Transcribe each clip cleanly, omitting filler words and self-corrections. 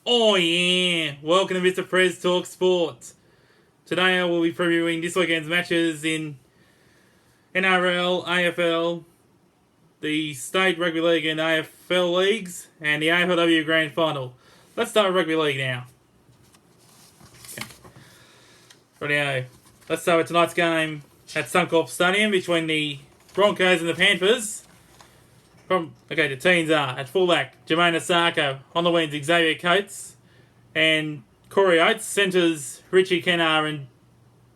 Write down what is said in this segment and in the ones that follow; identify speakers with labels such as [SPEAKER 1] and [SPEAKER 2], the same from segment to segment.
[SPEAKER 1] Oh yeah! Welcome to Mr. Prez Talk Sports. Today I will be previewing this weekend's matches in NRL, AFL, the State Rugby League and AFL Leagues, and the AFLW Grand Final. Let's start with Rugby League now. Rightio. Let's start with tonight's game at Suncorp Stadium between the Broncos and the Panthers. The teams are at fullback Jermaine Asako, on the wings Xavier Coates and Corey Oates, centres Richie Kennar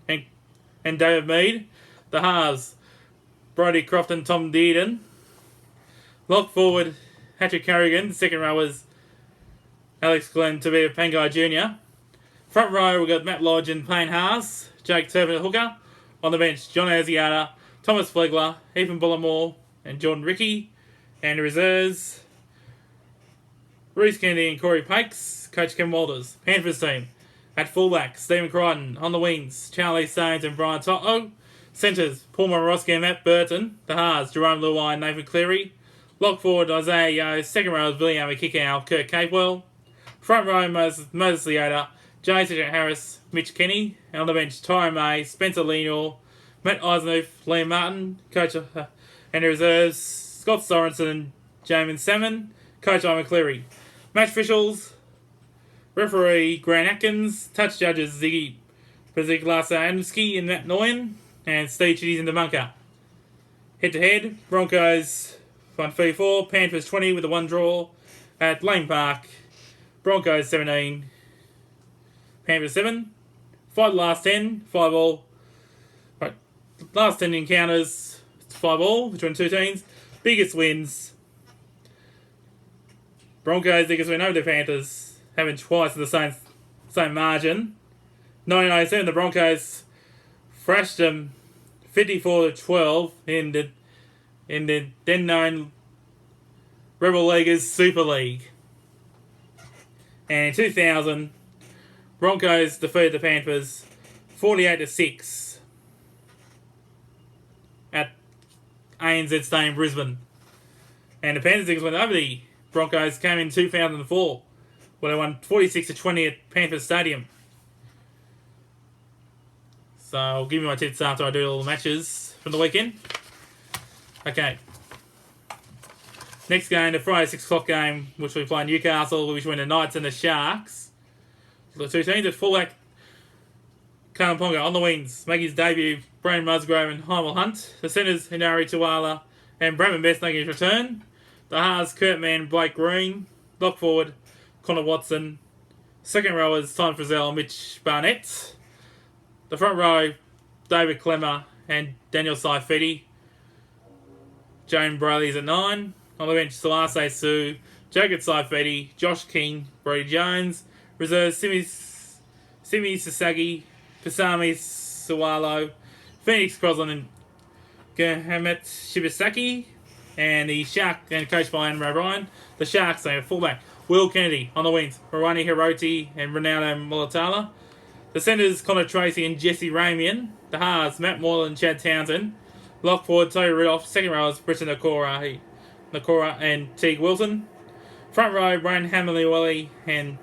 [SPEAKER 1] and David Mead, the halves Brodie Croft and Tom Dearden, lock forward Patrick Carrigan, the second rowers Alex Glenn, Tavia Pangai Jr. Front row we've got Matt Lodge and Payne Haas, Jake Turpin at hooker, on the bench John Asiata, Thomas Flegler, Ethan Bullimore and Jordan Rickey. And the reserves, Reece Kennedy and Corey Pakes, Coach Ken Walters. Panthers team, at fullback, Stephen Crichton. On the wings, Charlie Staines and Brian Toto. Centres, Paul Morosky and Matt Burton. The halves, Jerome Luai and Nathan Cleary. Lock forward, Isaiah Yeo. Second row is William Kickow, Kurt Capewell. Front row, Moses Leota, Jason Harris, Mitch Kenny. And on the bench, Tyron May, Spencer Lenore, Matt Eisenhuth, Liam Martin. Coach and the reserves, Scott Sorensen and Jamin Salmon, Coach Ivan Cleary. Match officials, referee Grant Atkins, touch judges Ziggy Adamski and Matt Noyan, and Steve Chitty's in the bunker. Head to head, Broncos 1-3-4, Panthers 20 with a 1 draw at Lane Park. Broncos 17, Panthers 7. Fight last 10, 5 all. Right, last 10 encounters, 5 all between two teams. Biggest wins. Broncos biggest win over the Panthers, having twice in the same margin. 1997, the Broncos thrashed them 54-12 in the then known Rebel Leaguers Super League. And in 2000, Broncos defeated the Panthers 48-6 at ANZ Stadium, Brisbane. And the Panthers went over the Broncos came in 2004, where they won 46-20 at Panthers Stadium. So I'll give you my tips after I do all the matches from the weekend. Okay. Next game, the Friday 6 o'clock game, which we play Newcastle, which win the Knights and the Sharks. The two teams at fullback, Callum Ponga. On the wings, make his debut, Brian Musgrove and Hymel Hunt. The centres, Hinari Tuala and Bradman Best making his return. The halves, Kurt Mann, Blake Green. Lock forward, Connor Watson. Second rowers, Tom Frizzell, Mitch Barnett. The front row, David Clemmer and Daniel Saifidi. Jane Brayley's at 9. On the bench, Salase Sue, Jacob Saifidi, Josh King, Brody Jones. Reserves, Simi Sasagi, Pasami Sawalo, Phoenix Crosland and Gerhamet Shibasaki. And the Shark, and coached by Anne Ryan. The Sharks, they have fullback Will Kennedy. On the wings, Rani Hiroti and Ronaldo Mulatala. The centres, Connor Tracy and Jesse Ramian. The halves, Matt Moylan and Chad Townsend. Lock forward, Tony Rudolph. Second rowers, Britton Nakora and Teague Wilson. Front row, Brian Hammerley and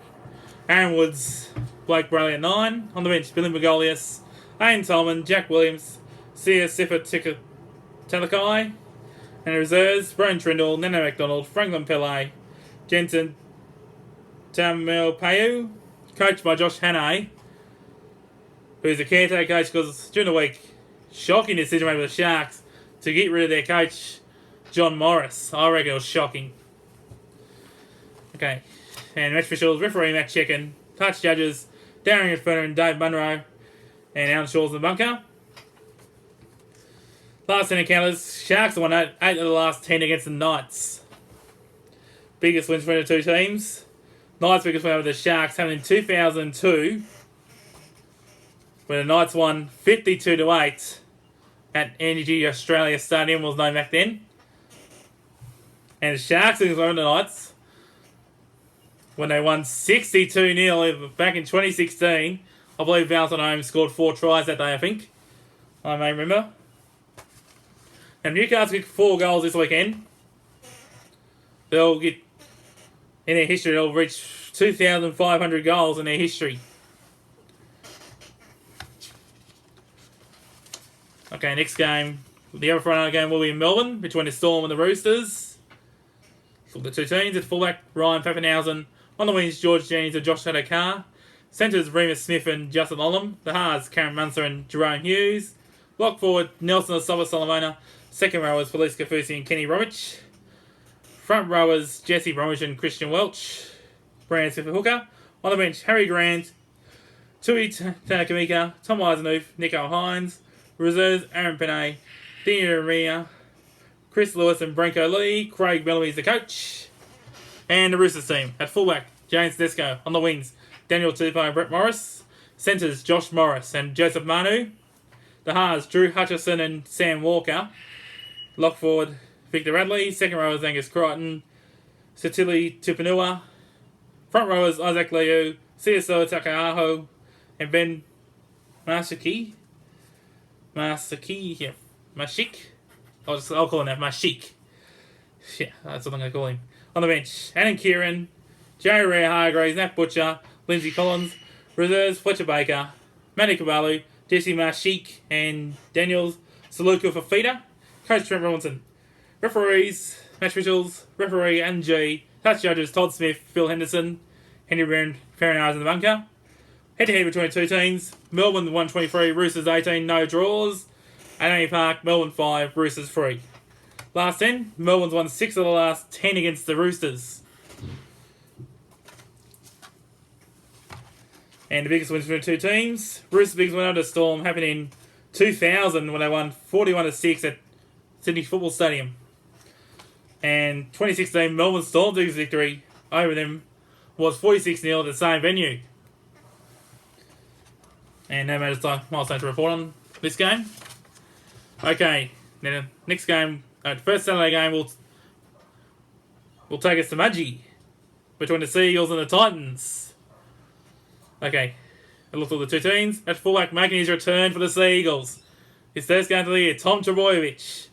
[SPEAKER 1] Aaron Woods, Blake Brayley at 9. On the bench, Billy Magolius, Aiden Tolman, Jack Williams, Sia Sifa Talakai. And the reserves, Brian Trindle, Nana McDonald, Franklin Pele, Jensen Tamil Payu, coached by Josh Hannay, who's a caretaker coach because during the week, shocking decision made by the Sharks to get rid of their coach, John Morris. I reckon it was shocking. Okay. And match officials, referee Matt Checken, touch judges, Darren Inferno and Dave Munro, and Alan Shaw's in the bunker. Last 10 encounters, Sharks won 8 of the last 10 against the Knights. Biggest wins for the two teams. Knights' biggest win over the Sharks happened in 2002, where the Knights won 52-8 at Energy Australia Stadium, was known back then. And the Sharks biggest win over the Knights when they won 62-0 back in 2016. I believe Valentine Holmes scored 4 tries that day, I think. I may remember. And Newcastle kicked 4 goals this weekend. They'll get, in their history, they'll reach 2,500 goals in their history. Okay, next game. The other Friday night game will be in Melbourne between the Storm and the Roosters. For the two teams, at fullback, Ryan Pappenhausen. On the wings, George Jennings and Josh Adokar. Centres, Remus Smith and Justin Olam. The halves, Karen Munster and Jerome Hughes. Lock forward, Nelson Asova Solomona. Second rowers, Felice Kafusi and Kenny Bromwich. Front rowers, Jesse Bromwich and Christian Welch. Brand Smith hooker. On the bench, Harry Grant, Tui Tanakamika, Tom Eisenhuth, Nico Hines. Reserves, Aaron Panay, Dina Ramia, Chris Lewis and Branko Lee. Craig Bellamy is the coach. And the Roosters team. At fullback, James Tedesco. On the wings, Daniel Tupou and Brett Morris. Centres, Josh Morris and Joseph Manu. The halves, Drew Hutchison and Sam Walker. Lock forward, Victor Radley. Second rowers, Angus Crichton, Satili Tupanua. Front rowers, Isaac Liu, CSO Takaaho, and Ben Mashik. I'll call him that, Mashik. Yeah, that's what I'm going to call him. On the bench, Adam Kieran, Jerry Ray Hargraves, Nat Butcher, Lindsay Collins. Reserves, Fletcher Baker, Matty Caballo, Jesse Mashik, and Daniels Saluka Fafita. Coach Trent Robinson. Referees, match officials, referee and G. Touch judges, Todd Smith, Phil Henderson, Henry Brown, Farron in the bunker. Head-to-head between the two teams. Melbourne 123, Roosters 18, no draws. At Annie Park, Melbourne 5, Roosters 3. Last 10, Melbourne's won 6 of the last 10 against the Roosters. And the biggest wins between the two teams. Roosters' biggest win over the Storm happened in 2000 when they won 41-6 at Sydney Football Stadium. And 2016, Melbourne Storm's biggest victory over them was 46-0 at the same venue. And no milestone to report on this game. Okay, now the next game, the first Saturday game will take us to Mudgee between the Seagulls and the Titans. Okay, a look at the two teams. At fullback, making his return for the Seagulls. His first game of the year, Tom Trbojevic.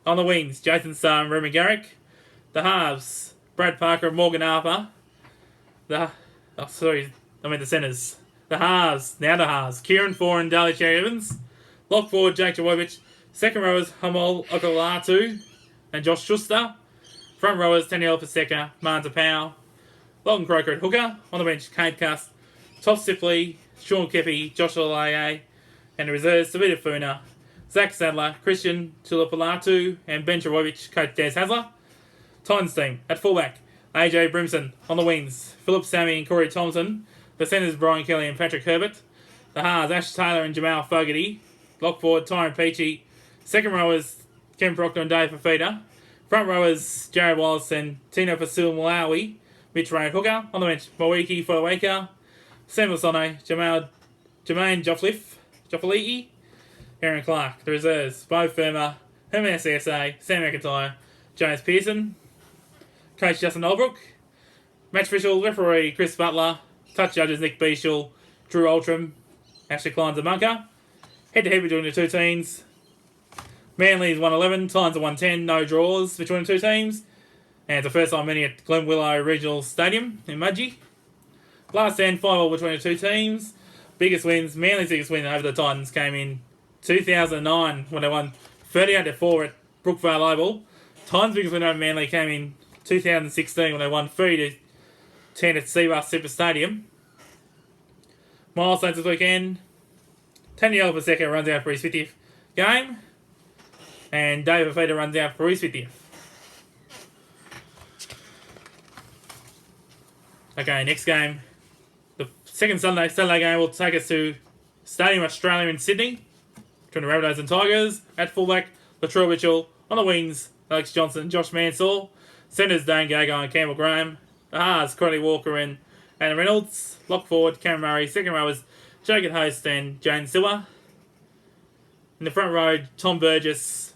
[SPEAKER 1] On the wings, Jason Starr and Ruben Garrick. The halves, Brad Parker and Morgan Harper. The centres. The halves, Kieran Foran and Daly Cherry Evans. Lock forward, Jake Trbojevic. Second rowers, Hamol Okolatu and Josh Schuster. Front rowers, Daniel Paseka, Martin Powell. Lawton Croker at hooker. On the bench, Kate Cuss, Toff Sipley, Sean Kepi, Joshua Laie. And the reserves, Savita Funa, Zach Sadler, Christian Tulipalatu, and Ben Trbojevic, coach Des Hasler. Titans team, at fullback, AJ Brimson. On the wings, Philip Sammy and Corey Thompson. The centres, Brian Kelly and Patrick Herbert. The halves, Ash Taylor and Jamal Fogarty. Lock forward, Tyron Peachy. Second rowers, Ken Proctor and Dave Fafita. Front rowers, Jared Wallace and Tino Fasil Malawi. Mitch Ray hooker. On the bench, Mawiki Fodawaker, Samuel Sono, Jermaine Joffali'i, Aaron Clark. The reserves, Bo Firma, Herman SCSA, Sam McIntyre, James Pearson. Coach Justin Holbrook. Match official, referee Chris Butler. Touch judges Nick Beashall, Drew Altram, Ashley Kleins and Bunker. Head-to-head between the two teams. Manly is 111, Titans are 110, no draws between the two teams. And it's the first time meeting at Glen Willow Regional Stadium in Mudgee. Last 10, 5-all between the two teams. Biggest wins, Manly's biggest win over the Titans came in 2009 when they won 38-4 at Brookvale Oval. Titans' biggest win over Manly came in 2016 when they won 30-10 at Seabus Super Stadium. Milestones this weekend. Daniel Paseka runs out for his 50th game. And Dave Fafita runs out for his 50th. Okay, next game. The second Saturday game will take us to Stadium Australia in Sydney. Between the Rabbitohs and Tigers. At fullback, Latrell Mitchell. On the wings, Alex Johnson and Josh Mansell. Centres, Dane Gago and Campbell Graham. The halves, Corey Walker and Anna Reynolds. Lock forward, Cameron Murray. Second rowers, Jacob Host and Jane Silver. In the front row, Tom Burgess,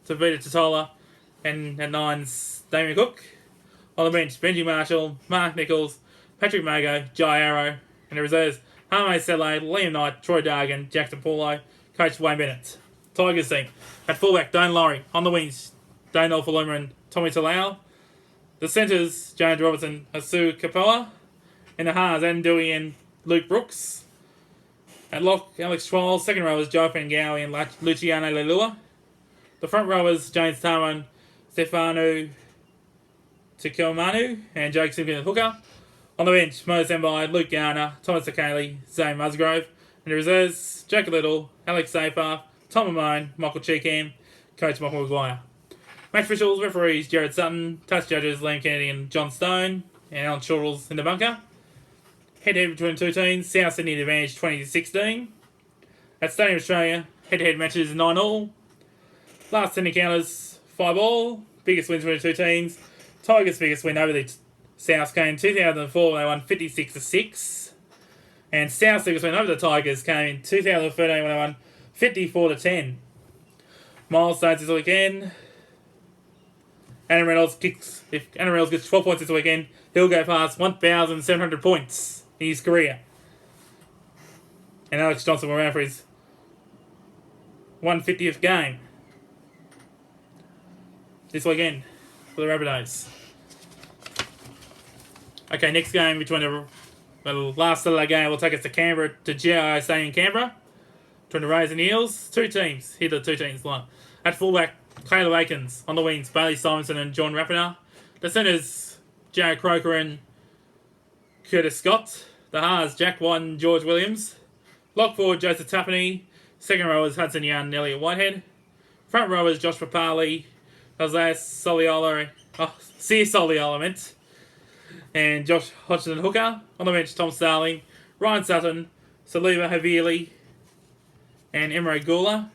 [SPEAKER 1] Savita Totola, and at nines, Damien Cook. On the bench, Benji Marshall, Mark Nichols, Patrick Mago, Jai Arrow. And the reserves, Harmay Sele, Liam Knight, Troy Dargan, Jackson Paulo, coach Wayne Bennett. Tigers team. At fullback, Dane Laurie. On the wings, Dane Alfaluma and Tommy Talau. The centres, James Robertson, Asu Kapoa. In the halves, Adam Dewey and Luke Brooks. At lock, Alex Schwall. Second row is Joe Pengowie and Luciano Leilua. The front rowers, James Tarman, Stefano Tukilmanu, and Jake Simpkin at hooker. On the bench, Mo Zembai, Luke Garner, Thomas O'Kaley, Zane Musgrove. And the reserves, Jack Little, Alex Safer, Tom Amone, Michael Cheekham, Coach Michael Maguire. Match officials, referees, Jared Sutton, touch judges, Liam Kennedy and John Stone, and Alan Shortles in the bunker. Head-to-head between two teams, South Sydney advantage 20-16. At Stadium Australia, head-to-head matches 9-all. Last 10 encounters, 5-all. Biggest wins between two teams. Tigers' biggest win over the South came in 2004 when they won 56-6. And South's biggest win over the Tigers came in 2013 when they won 54-10. Milestones this weekend. Adam Reynolds kicks. If Adam Reynolds gets 12 points this weekend, he'll go past 1,700 points in his career. And Alex Johnson will run for his 150th game this weekend for the Rabbitohs. Okay, next game between the last Saturday game will take us to Canberra, to GIO Stadium in Canberra. Between the Rays and the Eels, two teams. Here are the two teams line. At fullback, Caleb Aikens. On the wings, Bailey Simonson and John Rapiner. The centres, Jared Croker and Curtis Scott. The halves, Jack White and George Williams. Lock forward, Joseph Tappaney. Second rowers, Hudson Young and Elliot Whitehead. Front rowers, Josh Papali, Isaiah Soliola, Sear Soliola, meant, and Josh Hodgson hooker. On the bench, Tom Starling, Ryan Sutton, Saliba Havili, and Emre Gula.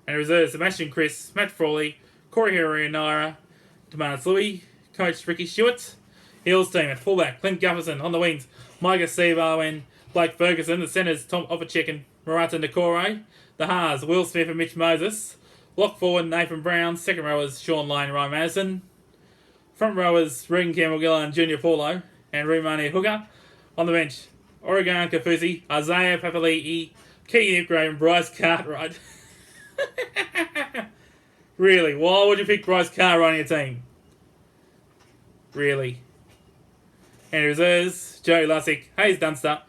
[SPEAKER 1] And reserves, Sebastian Chris, Matt Frawley, Corey Naira, Demarcus Louis, Coach Ricky Stewart. Eels team at fullback, Clint Gufferson. On the wings, Micah Sebo and Blake Ferguson. The centres, Tom Opacek and Marata Nakore. The halves, Will Smith and Mitch Moses. Lock forward, Nathan Brown. Second rowers, Sean Lane and Ryan Madison. Front rowers, Regan Campbell-Gillard and Junior Paulo and Rumani hooker. On the bench, Oregon Kafusi, Isaiah Papali'i, Keegan Ipgrave and Bryce Cartwright. Really? Why would you pick Bryce Cartwright on your team? Really? And reserves, Joe Lussick, Hayes Dunster,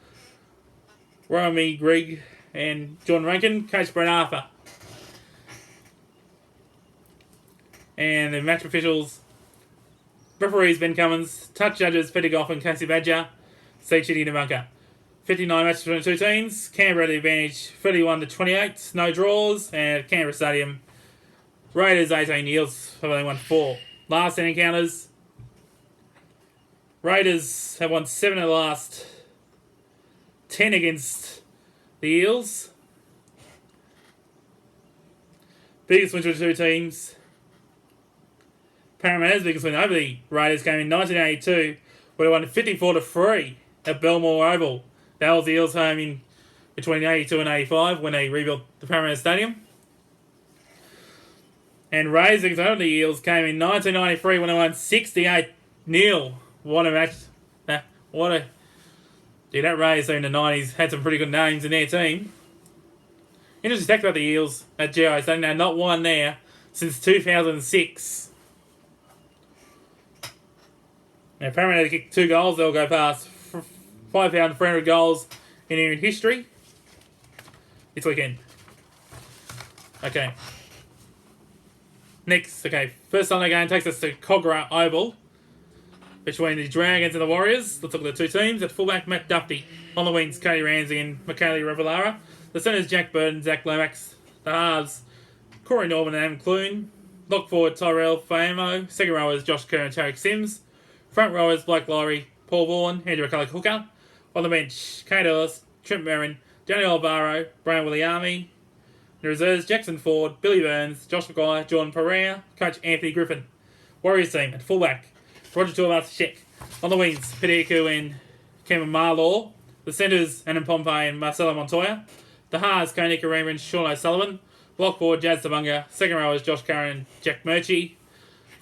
[SPEAKER 1] Romy Grigg and John Rankin, Coach Brent Arthur. And the match officials, referees Ben Cummins, touch judges Peter Goff and Casey Badger, Steve Chitty in the bunker. 59 matches between the two teams, Canberra the advantage 31-28, no draws, and at Canberra Stadium, Raiders 18, Eels have only won 4. Last 10 encounters, Raiders have won 7 of the last 10 against the Eels. Biggest wins between the two teams, Parramatta's biggest win over the Raiders came in 1982, where they won 54-3 at Belmore Oval. That was the Eels' home in between 82 and 85 when they rebuilt the Parramatta Stadium. And Rays against the Eels came in 1993 when they won 68-0. What a match. Dude, that Rays in the 90s had some pretty good names in their team. Interesting fact about the Eels at GIO Stadium, they've not won there since 2006. Now, Parramatta kicked 2 goals. They'll go past 5,300 goals in their history this weekend. Okay. Next, first Sunday game takes us to Kogarah Oval between the Dragons and the Warriors. Let's look at the two teams. At fullback, Matt Duffy. On the wings, Cody Ramsey and Michaeli Revelara. The centres, Jack Burton, Zach Lomax. The halves, Corey Norman and Adam Clune. Lock forward, Tyrell Famo. Second rowers, Josh Kerr and Tarek Sims. Front rowers, Blake Lowry, Paul Vaughan, Andrew McCulloch hooker. On the bench, Kate Ellis, Trent Merrin, Daniel Alvaro, Brian Williami. The reserves, Jackson Ford, Billy Burns, Josh McGuire, Jordan Pereira, Coach Anthony Griffin. Warriors team at fullback, Roger Tuivasa-Sheck. On the wings, Pediku and Cameron Marlaw. The centres, Anand Pompey and Marcelo Montoya. The halves, Konika Reamer and Sean O'Sullivan. Block forward, Jazz Tabunga. Second rowers, Josh Curran and Jack Murchie.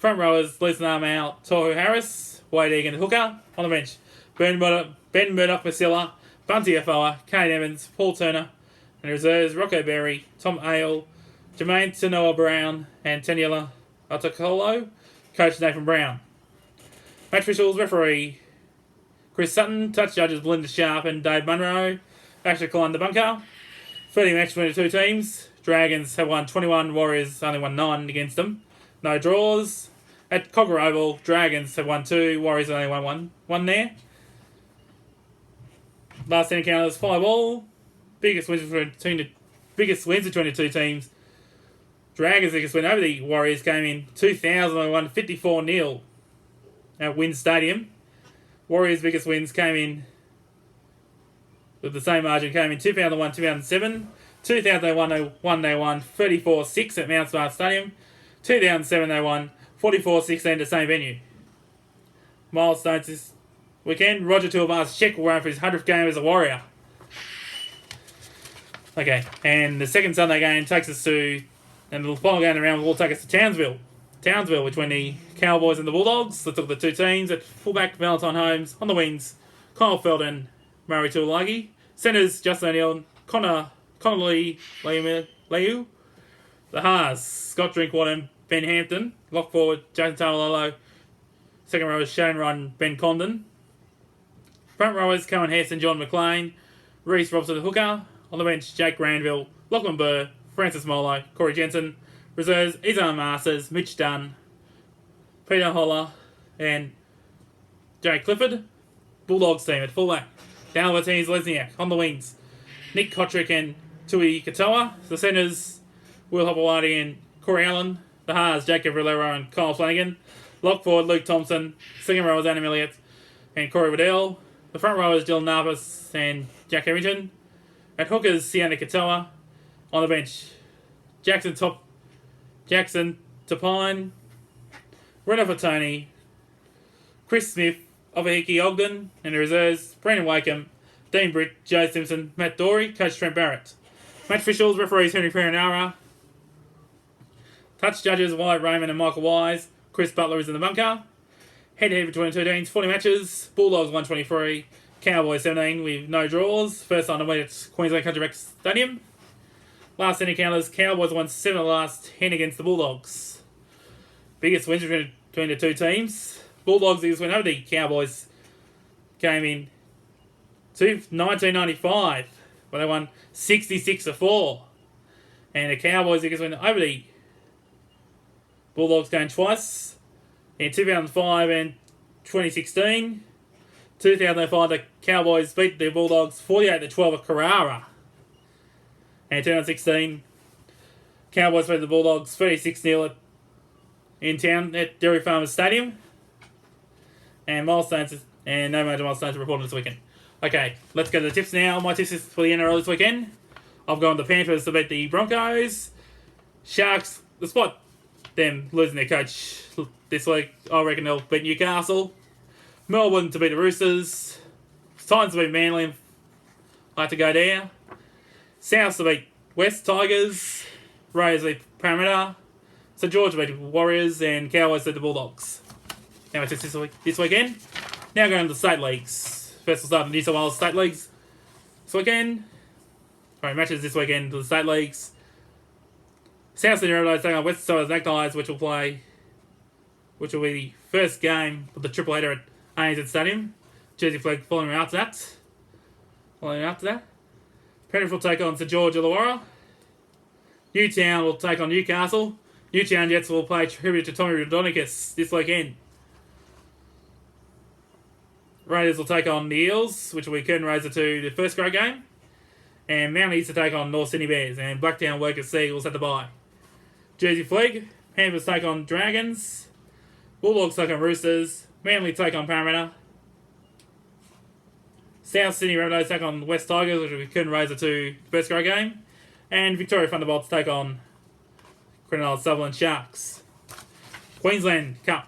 [SPEAKER 1] Front rowers, Lisa Narmal, Tohu Harris, Wade Egan hooker. On the bench, Ben Murdoch Masilla, Bunty Afoa, Kane Evans, Paul Turner. And reserves, Rocco Berry, Tom Ale, Jermaine Tanoa Brown, and Taniela Otokolo. Coach Nathan Brown. Match officials, referee Chris Sutton. Touch judges Belinda Sharp and Dave Munro. Actually climbed the bunker. 30 match between the two teams. Dragons have won 21, Warriors only won 9 against them. No draws. At Cocker Oval, Dragons have won 2, Warriors only won 1 there. Last 10 encounters, 5 all. Biggest wins between the two teams. Dragons' biggest win over the Warriors came in 2001, 54-0 at Wynn Stadium. Warriors' biggest wins came in with the same margin, came in 2001, 2007. 2001 they won 34-6 at Mount Smart Stadium. 2007 they won 44-16 at the same venue. Milestones this weekend. Roger Tuivasa check will run for his 100th game as a Warrior. Okay, and the second Sunday game takes us to, and the final game around will take us to Townsville. Townsville, between the Cowboys and the Bulldogs. Let's look at the two teams. At fullback, Valentine Holmes. On the wings, Kyle Felden, Murray Tuilagi. Centres, Justin O'Neill, Connolly Leu. The halves, Scott Drinkwater and Ben Hampton. Lock forward, Jason Tamalolo. Second row is Shane Ryan, Ben Condon. Front rowers, Cohen Hess and John McLean. Reece Robson the hooker. On the bench, Jake Granville, Lachlan Burr, Francis Molo, Corey Jensen. Reserves, Izan Masters, Mitch Dunn, Peter Holler, and Jake Clifford. Bulldogs team at fullback. Down the teams, Lesniak. On the wings, Nick Kotrick and Tui Katoa. The centres, Will Hopewadi and Corey Allen. The halves, Jacob Valero and Kyle Flanagan. Lock forward, Luke Thompson. Second row is Adam Elliott and Corey Waddell. The front row is Dylan Narvis and Jack Harrington. At hookers, Sienna Katoa. On the bench, Jackson Topine, Renner for Tony, Chris Smith, Ovahiki Ogden, and the reserves, Brandon Wakeham, Dean Britt, Joe Simpson, Matt Dory, Coach Trent Barrett. Match officials, referees Henry Perenara. Touch judges, Wyatt Raymond and Michael Wise. Chris Butler is in the bunker. Head-to-head between the two teams, 40 matches. Bulldogs 123, Cowboys 17 with no draws. First time to win at Queensland Country Bank Stadium. Last 10 encounters, Cowboys won 7 of the last 10 against the Bulldogs. Biggest wins between the two teams. Bulldogs' biggest win over the Cowboys came in 1995, where they won 66-4. And the Cowboys' biggest win over the Bulldogs came twice, in 2005 and 2016. 2005, the Cowboys beat the Bulldogs 48-12 at Carrara. And 2016, Cowboys beat the Bulldogs 36-0 in town at Dairy Farmers Stadium. And milestones, and no major milestones reported this weekend. Okay, let's go to the tips now. My tips is for the NRL this weekend. I've gone the Panthers to beat the Broncos. Sharks, despite them losing their coach this week, I reckon they'll beat Newcastle. Melbourne to beat the Roosters. Titans to beat Manly. I have to go there. South to beat West Tigers. Raiders to beat Parramatta. St George to beat Warriors. And Cowboys to beat the Bulldogs. Now my tips this weekend. Now going to the state leagues. First we'll start with the New South Wales state leagues this weekend. Alright, matches this weekend to the state leagues. South Sydney Rabbitohs taking on West Tigers Magpies, which will be the first game of the triple header at ANZ Stadium. Jersey Flag following after that. Penrith will take on St George Illawarra. Newtown will take on Newcastle. Newtown Jets will play tribute to Tommy Raudonikis this weekend. Raiders will take on the Eels, which will be curtain raiser to the first grade game. And Mounties to take on North Sydney Bears. And Blacktown Workers Seagulls at the bye. Jersey Flag, Panthers take on Dragons. Bulldogs take on Roosters. Manly take on Parramatta. South Sydney Rabbitohs take on West Tigers, which will be curtain raiser to the first grade game. And Victoria Thunderbolts take on Cronulla Sutherland Sharks. Queensland Cup.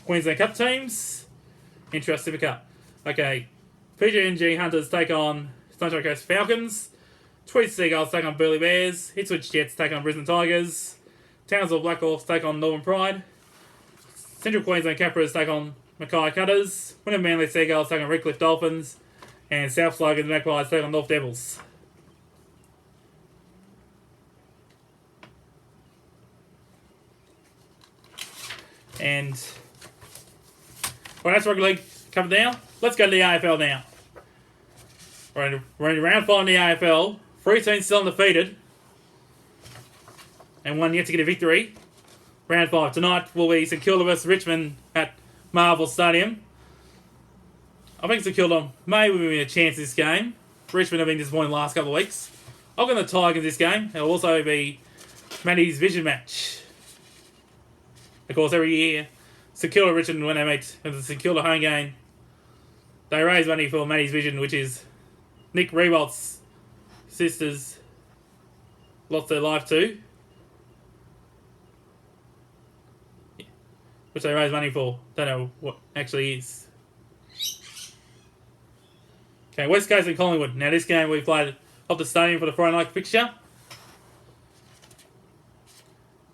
[SPEAKER 1] Queensland Cup teams. Intrust Super Cup. Okay. PGNG Hunters take on Sunshine Coast Falcons. Tweed Seagulls take on Burleigh Bears. Ipswich Jets take on Brisbane Tigers. Townsville Black Hawks take on Northern Pride. Central Queensland Capras take on Mackay Cutters. Wynnum Manly Seagulls take on Redcliffe Dolphins. And South Slogans Magpies take on North Devils. And well, that's rugby league covered now. Let's go to the AFL now. We're in round 5 in the AFL. 3 teams still undefeated. And one yet to get a victory. Round 5 tonight will be St Kilda versus Richmond at Marvel Stadium. I think St Kilda may win a chance this game. Richmond have been disappointed the last couple of weeks. I'll go the Tigers this game. It'll also be Matty's Vision match. Of course, every year, St Kilda and Richmond, when they meet in the St Kilda home game, they raise money for Matty's Vision, which is Nick Rebolt's sisters lost their life to, which they raise money for. Don't know what actually is. Okay, West Coast and Collingwood. Now this game we played off the stadium for the Friday night fixture.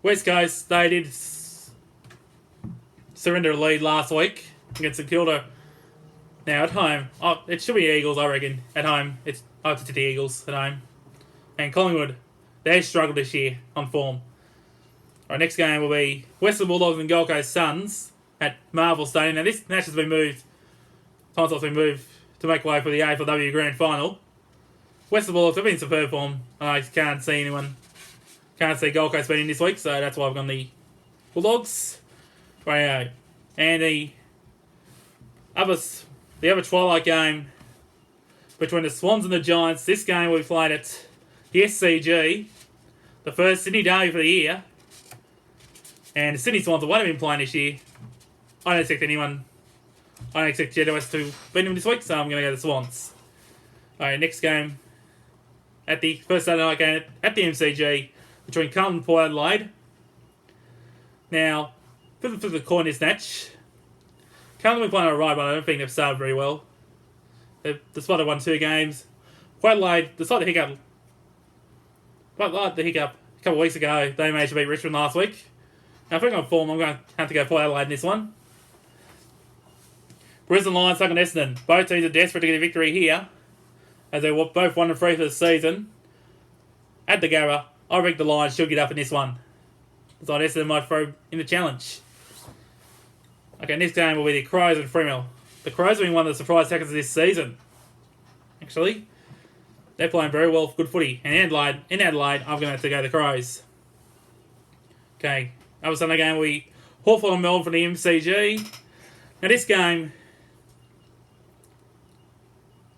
[SPEAKER 1] West Coast, they did surrender a lead last week against St Kilda. Now at home, it should be Eagles, I reckon. At home, it's up to the Eagles at home. And Collingwood, they struggled this year on form. Our next game will be Western Bulldogs and Gold Coast Suns at Marvel Stadium. Now this match has been moved. Time's been moved to make way for the AFLW Grand Final. Western Bulldogs have been in superb form. I can't see Gold Coast beating this week, so that's why I've gone the Bulldogs. Right, and the other twilight game between the Swans and the Giants. This game we played at the SCG, the first Sydney derby for the year. And the Sydney Swans have only been playing this year. I don't expect GWS to beat them this week, so I'm going to go to the Swans. Alright, next game at the first Saturday night game at the MCG between Carlton and Port Adelaide. Now, for the coin this match, Carlton have been playing alright, but I don't think they've started very well. Despite they won 2 games, Port Adelaide, despite the hiccup a couple of weeks ago, they managed to beat Richmond last week. Now, I think on form, I'm going to have to go Port Adelaide in this one. Brisbane Lions taking Essendon. Both teams are desperate to get a victory here, as they were both 1-3 for the season. At the Gabba, I reckon the Lions should get up in this one. So Essendon might throw in the challenge. Okay, next game will be the Crows and Fremantle. The Crows have been one of the surprise tackles of this season. Actually, they're playing very well, good footy. And in Adelaide, I'm going to have to go the Crows. Okay, other Sunday game will be Hawthorn and Melbourne for the MCG. Now this game,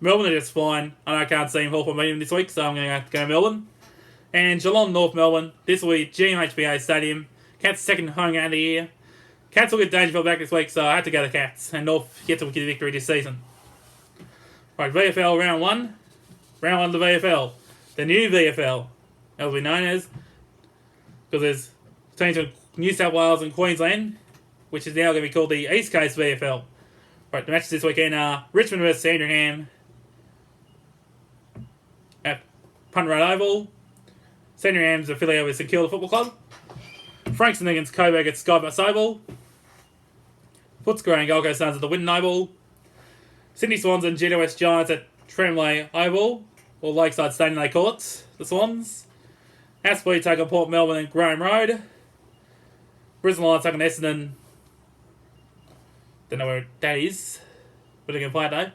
[SPEAKER 1] Melbourne are just flying. I can't see Hawthorn beating them this week, so I'm going to have to go Melbourne. And Geelong, North Melbourne. This will be GMHBA Stadium. Cats' second home game of the year. Cats will get Dangerfield back this week, so I had to go the Cats. And North yet to get a victory this season. Right, VFL round 1. Round 1 of the VFL. The new VFL, as we known as. Because there's teams in New South Wales and Queensland, which is now going to be called the East Coast VFL. Right, the matches this weekend are Richmond versus Sandringham at Punt Road Oval. Sandringham's affiliated with St Kilda Football Club. Frankston against Coburg at Skybus Oval. Footscray and Gold Coast Suns at the Winton Oval. Sydney Swans and GWS Giants at Tremley Oval, or Lakeside Stadium they call it, the Swans. Aspley take on Port Melbourne and Graham Road. Brisbane Lions take on Essendon. Don't know where that is, but they're going to play it though.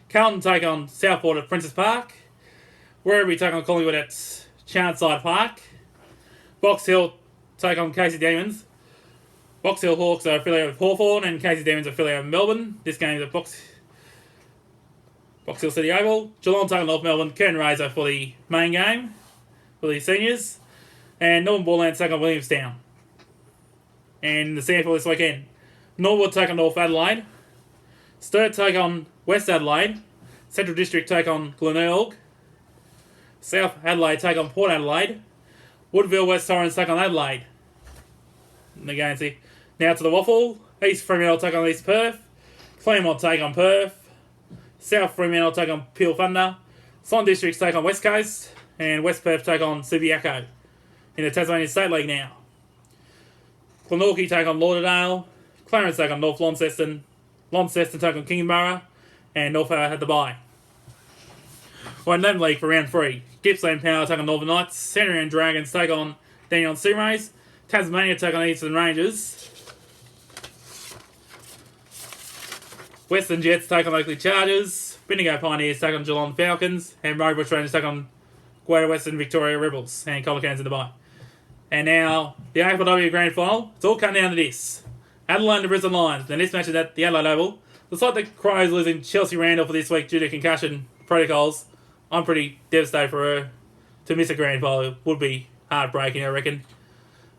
[SPEAKER 1] Carlton take on Southport at Princess Park. Werribee take on Collingwood at Charnside Park. Box Hill take on Casey Demons. Box Hill Hawks are affiliated with Hawthorn and Casey Demons are affiliated with Melbourne. This game is at Box Hill City Oval. Geelong take on North Melbourne. Curtin Razor for the main game for the seniors. And Northern Bulllands take on Williamstown. And the SANFL this weekend, Norwood take on North Adelaide. Sturt take on West Adelaide. Central District take on Glenelg. South Adelaide take on Port Adelaide. Woodville West Torrens take on Adelaide. And again, see. Now to the Waffle. East Fremantle take on East Perth. Claremont take on Perth. South Fremantle take on Peel Thunder. Swan Districts take on West Coast. And West Perth take on Subiaco. In the Tasmanian State League now. Glenorchy take on Lauderdale. Clarence take on North Launceston. Launceston take on Kingborough. And North had the bye. Well, in that league for round 3. Gippsland Power take on Northern Knights. Sandringham Dragons take on Dandenong Stingrays. Tasmania take on Eastern Rangers. Western Jets take on Oakley Chargers. Bendigo Pioneers take on Geelong Falcons. And Roebuck Rangers take on Greater Western Victoria Rebels. And Colicans in the bye. And now, the AFLW Grand Final. It's all come down to this. Adelaide and Brisbane Lions. Then this match is at the Adelaide Oval. Despite the Crows losing Chelsea Randall for this week due to concussion protocols, I'm pretty devastated for her to miss a grand final. It would be heartbreaking, I reckon.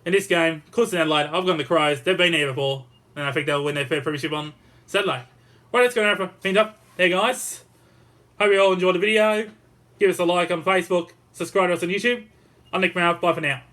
[SPEAKER 1] In this game, Clifton Adelaide, I've gone the Crows. They've been here before, and I think they'll win their fair premiership on Saturday. Right, let's go now for pinned up there, guys. Hope you all enjoyed the video. Give us a like on Facebook. Subscribe to us on YouTube. I'm Nick Mouth. Bye for now.